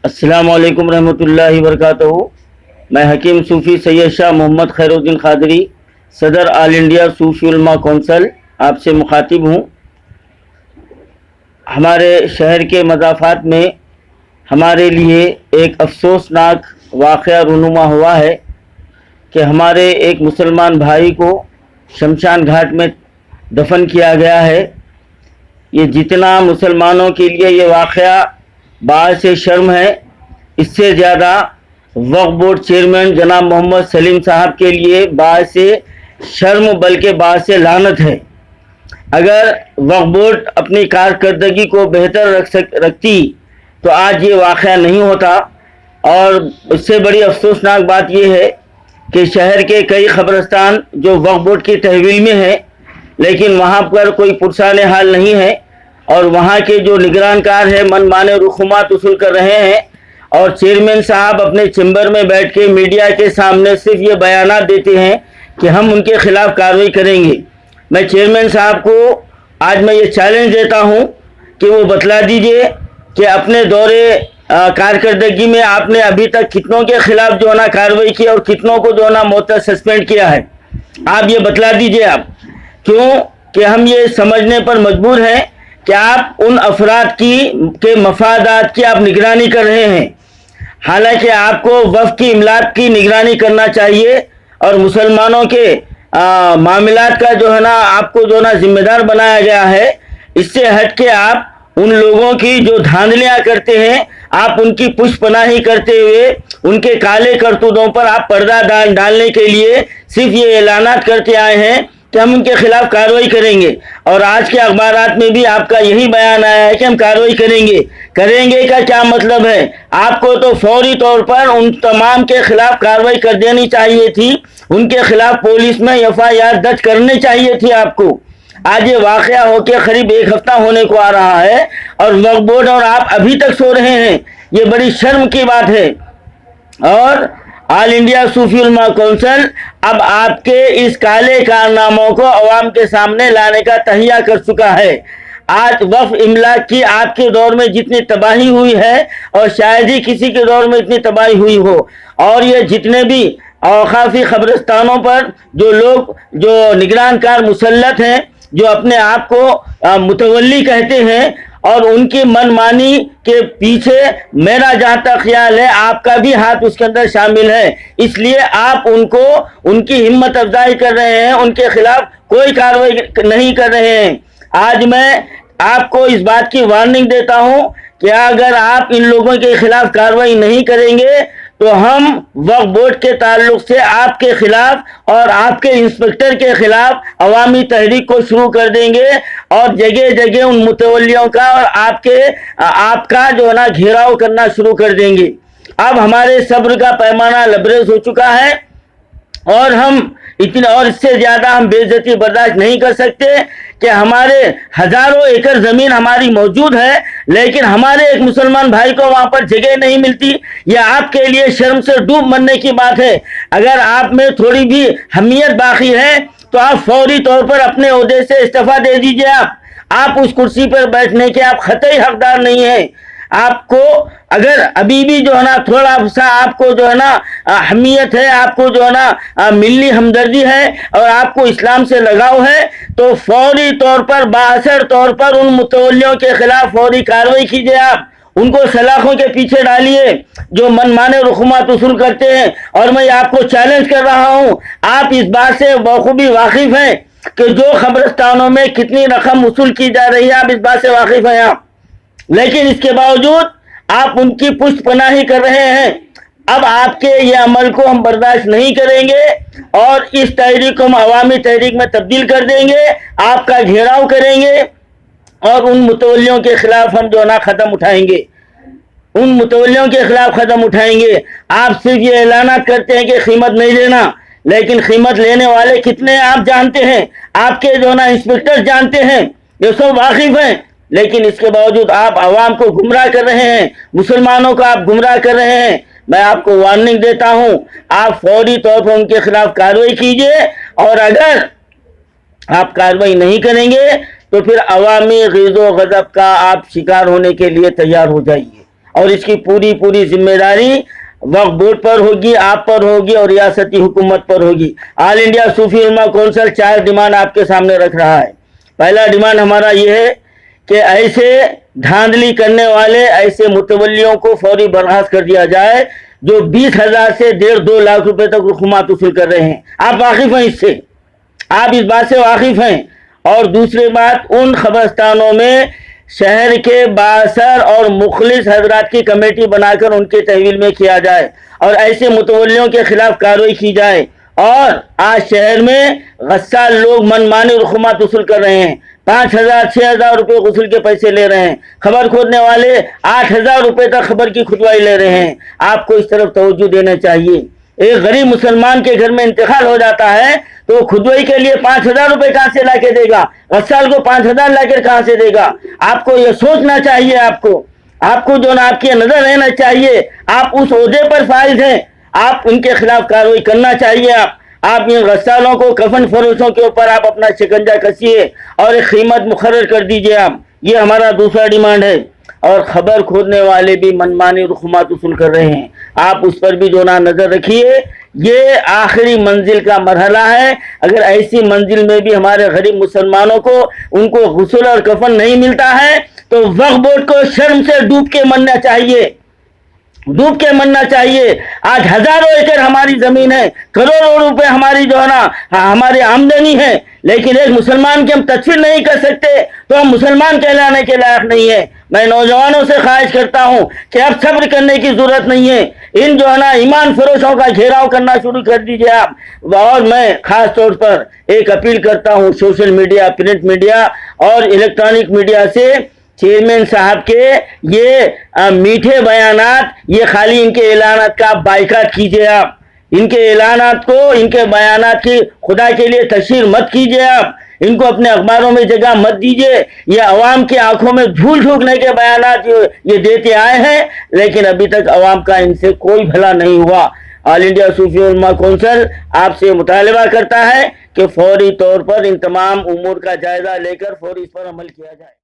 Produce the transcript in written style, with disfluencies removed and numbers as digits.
अस्सलाम वालेकुम रहमतुल्लाहि वबरकातुहू। मैं हकीम सूफ़ी सैयद शाह मोहम्मद खैरुद्दीन क़ादरी, सदर ऑल इंडिया सूफ़ी उलमा कौंसिल आपसे मुखातिब हूँ। हमारे शहर के मज़ाफ़ात में हमारे लिए एक अफसोसनाक वाक़या रूनुमा हुआ है कि हमारे एक मुसलमान भाई को शमशान घाट में दफन किया गया है। ये जितना मुसलमानों के लिए ये वाक़या बाइस शर्म है, इससे ज़्यादा वक्फ बोर्ड चेयरमैन जनाब मोहम्मद सलीम साहब के लिए बाइस शर्म बल्कि बाइस लानत है। अगर वक्फ बोर्ड अपनी कारकर्दगी को बेहतर रखती तो आज ये वाक़या नहीं होता। और इससे बड़ी अफसोसनाक बात यह है कि शहर के कई क़ब्रिस्तान जो वक्फ बोर्ड की तहवील में है, लेकिन वहाँ पर कोई पुरसान हाल नहीं है और वहाँ के जो निगरानकार है मनमाने रुखुमात उसूल कर रहे हैं। और चेयरमैन साहब अपने चैम्बर में बैठ के मीडिया के सामने सिर्फ ये बयानात देते हैं कि हम उनके खिलाफ कार्रवाई करेंगे। मैं चेयरमैन साहब को आज मैं ये चैलेंज देता हूँ कि वो बतला दीजिए कि अपने दौरे कारकर्दगी में आपने अभी तक कितनों के खिलाफ जो है ना कार्रवाई की और कितनों को जो है ना मुअत्तल सस्पेंड किया है। आप ये बतला दीजिए। आप क्यों कि हम ये समझने पर मजबूर हैं कि आप उन अफराद के मफादात की आप निगरानी कर रहे हैं, हालांकि आपको वफ़ की इमलाक की निगरानी करना चाहिए और मुसलमानों के मामलात का जो है ना आपको जो ना जिम्मेदार बनाया गया है। इससे हट के आप उन लोगों की जो धांधलियां करते हैं, आप उनकी पुष्पनाही करते हुए उनके काले करतूतों पर आप पर्दा डालने के लिए सिर्फ ये ऐलानात करते आए हैं कि हम उनके खिलाफ कार्रवाई करेंगे। और आज के अखबारात में भी आपका यही बयान आया है कि हम कार्रवाई करेंगे। करेंगे का क्या मतलब है? आपको तो फौरी तौर पर उन तमाम के खिलाफ कार्रवाई कर देनी चाहिए थी, उनके खिलाफ पुलिस में FIR दर्ज करनी चाहिए थी आपको। आज ये वाक़या होकर करीब एक हफ्ता होने को आ रहा है और वक्फ बोर्ड और आप अभी तक सो रहे हैं। ये बड़ी शर्म की बात है। और ऑल इंडिया सूफी उलमा कौंसिल अब आपके इस काले कारनामों को अवाम के सामने लाने का तहिया कर चुका है। आज वक्फ इमलाक की आपके दौर में जितनी तबाही हुई है और शायद ही किसी के दौर में इतनी तबाही हुई हो, और ये जितने भी औकाफी क़ब्रिस्तानों पर जो लोग जो निगरानकार मुसल्लत हैं, जो अपने आप को मुतवल्ली कहते हैं, और उनकी मनमानी के पीछे मेरा जहाँ तक ख्याल है आपका भी हाथ उसके अंदर शामिल है। इसलिए आप उनको उनकी हिम्मत अफजाई कर रहे हैं, उनके खिलाफ कोई कार्रवाई नहीं कर रहे हैं। आज मैं आपको इस बात की वार्निंग देता हूं कि अगर आप इन लोगों के खिलाफ कार्रवाई नहीं करेंगे तो हम वक्फ बोर्ड के ताल्लुक से आपके खिलाफ और आपके इंस्पेक्टर के खिलाफ अवामी तहरीक को शुरू कर देंगे और जगह जगह उन मुतवल्लियों का और आपका जो है ना घेराव करना शुरू कर देंगे। अब हमारे सब्र का पैमाना लबरेज हो चुका है और हम इतने और इससे ज्यादा हम बेइज्जती बर्दाश्त नहीं कर सकते कि हमारे हजारों एकड़ जमीन हमारी मौजूद है, लेकिन हमारे एक मुसलमान भाई को वहां पर जगह नहीं मिलती। यह आपके लिए शर्म से डूब मरने की बात है। अगर आप में थोड़ी भी हमियत बाकी है तो आप फौरी तौर पर अपने ओहदे से इस्तीफा दे दीजिए। आप उस कुर्सी पर बैठने के आप खतई हकदार नहीं है। आपको अगर अभी भी जो है ना थोड़ा सा आपको जो है ना अहमियत है, आपको जो है ना मिली हमदर्दी है और आपको इस्लाम से लगाव है, तो फौरी तौर पर बाअसर तौर पर उन मुतवल्लियों के खिलाफ फौरी कार्रवाई कीजिए। आप उनको सलाखों के पीछे डालिए जो मनमाने रुखुमात उसूल करते हैं। और मैं आपको चैलेंज कर रहा हूँ, आप इस बात से बखूबी वाकिफ हैं कि जो क़ब्रिस्तानों में कितनी रकम वसूल की जा रही है, आप इस बात से वाकिफ हैं आप, लेकिन इसके बावजूद आप उनकी पुष्टपनाही कर रहे हैं। अब आपके ये अमल को हम बर्दाश्त नहीं करेंगे और इस तहरीक को हम अवामी तहरीक में तब्दील कर देंगे, आपका घेराव करेंगे और उन मुतवल्लियों के खिलाफ हम जो ना कदम उठाएंगे, उन मुतवल्लियों के खिलाफ कदम उठाएंगे। आप सिर्फ ये ऐलानात करते हैं कि कीमत नहीं लेना, लेकिन कीमत लेने वाले कितने आप जानते हैं, आपके जो ना इंस्पेक्टर जानते हैं, ये सब वाकिफ हैं, लेकिन इसके बावजूद आप आवाम को गुमराह कर रहे हैं, मुसलमानों को आप गुमराह कर रहे हैं। मैं आपको वार्निंग देता हूं, आप फौरी तौर पर उनके खिलाफ कार्रवाई कीजिए और अगर आप कार्रवाई नहीं करेंगे तो फिर अवामी ग़िज़ो गज़ब का आप शिकार होने के लिए तैयार हो जाइए। اور اس کی پوری ذمہ داری وقف بورڈ پر ہوگی، آپ پر ہوگی اور ریاستی حکومت پر ہوگی۔ آل انڈیا صوفی علماء کونسل 4 ڈیمانڈ آپ کے سامنے رکھ رہا ہے۔ پہلا ڈیمانڈ ہمارا یہ ہے کہ ایسے دھاندلی کرنے والے ایسے متولیوں کو فوری برخاست کر دیا جائے جو 20,000 سے 1.5-2 لاکھ روپے تک رسومات وصول کر رہے ہیں۔ آپ واقف ہیں اس سے، آپ اس بات سے واقف ہیں۔ اور دوسری بات، ان قبرستانوں میں شہر کے بااثر اور مخلص حضرات کی کمیٹی بنا کر ان کے تحویل میں کیا جائے اور ایسے متولیوں کے خلاف کارروائی کی جائے۔ اور آج شہر میں غسال لوگ منمانی رسومات وصول کر رہے ہیں، 5,000 6,000 روپے غسل کے پیسے لے رہے ہیں، خبر کھودنے والے 8,000 روپے تک خبر کی کھدوائی لے رہے ہیں۔ آپ کو اس طرف توجہ دینا چاہیے۔ ایک غریب مسلمان کے گھر میں انتقال ہو جاتا ہے تو کھدوائی کے لیے 5,000 روپے کہاں سے لا کے دے گا؟ غسال کو 5,000 لا کر کہاں سے دے گا؟ آپ کو یہ سوچنا چاہیے، آپ کو جو نا آپ کی نظر رہنا چاہیے۔ آپ اس عہدے پر فائز ہیں، آپ ان کے خلاف کارروائی کرنا چاہیے۔ آپ ان غسالوں کو، کفن فروشوں کے اوپر آپ اپنا شکنجہ کسیے اور ایک قیمت مقرر کر دیجئے۔ آپ یہ ہمارا دوسرا ڈیمانڈ ہے۔ اور خبر کھودنے والے بھی منمانی رسومات وصول کر رہے ہیں، آپ اس پر بھی جو نا نظر رکھیے۔ یہ آخری منزل کا مرحلہ ہے۔ اگر ایسی منزل میں بھی ہمارے غریب مسلمانوں کو ان کو غسل اور کفن نہیں ملتا ہے تو وقف بورڈ کو شرم سے ڈوب کے مرنا چاہیے۔ آج ہزاروں ایکڑ ہماری زمین ہے، کروڑوں روپے ہماری جو ہے نا ہماری آمدنی ہے، لیکن ایک مسلمان کی ہم تکفیر نہیں کر سکتے تو ہم مسلمان کہلانے کے لائق نہیں ہے۔ میں نوجوانوں سے خواہش کرتا ہوں کہ اب صبر کرنے کی ضرورت نہیں ہے، ان جو ہے نا ایمان فروشوں کا گھیراؤ کرنا شروع کر دیجئے آپ۔ اور میں خاص طور پر ایک اپیل کرتا ہوں سوشل میڈیا، پرنٹ میڈیا اور الیکٹرانک میڈیا سے، چیئرمین صاحب کے یہ میٹھے بیانات، یہ خالی ان کے اعلانات کا آپ بائیکاٹ کیجئے۔ آپ ان کے اعلانات کو، ان کے بیانات کی خدا کے لیے تشہیر مت کیجئے۔ آپ ان کو اپنے اخباروں میں جگہ مت دیجئے۔ یہ عوام کی آنکھوں میں دھول جھونکنے کے بیانات یہ دیتے آئے ہیں، لیکن ابھی تک عوام کا ان سے کوئی بھلا نہیں ہوا۔ آل انڈیا صوفی علماء کونسل آپ سے مطالبہ کرتا ہے کہ فوری طور پر ان تمام امور کا جائزہ لے کر فوری اس پر عمل کیا جائے۔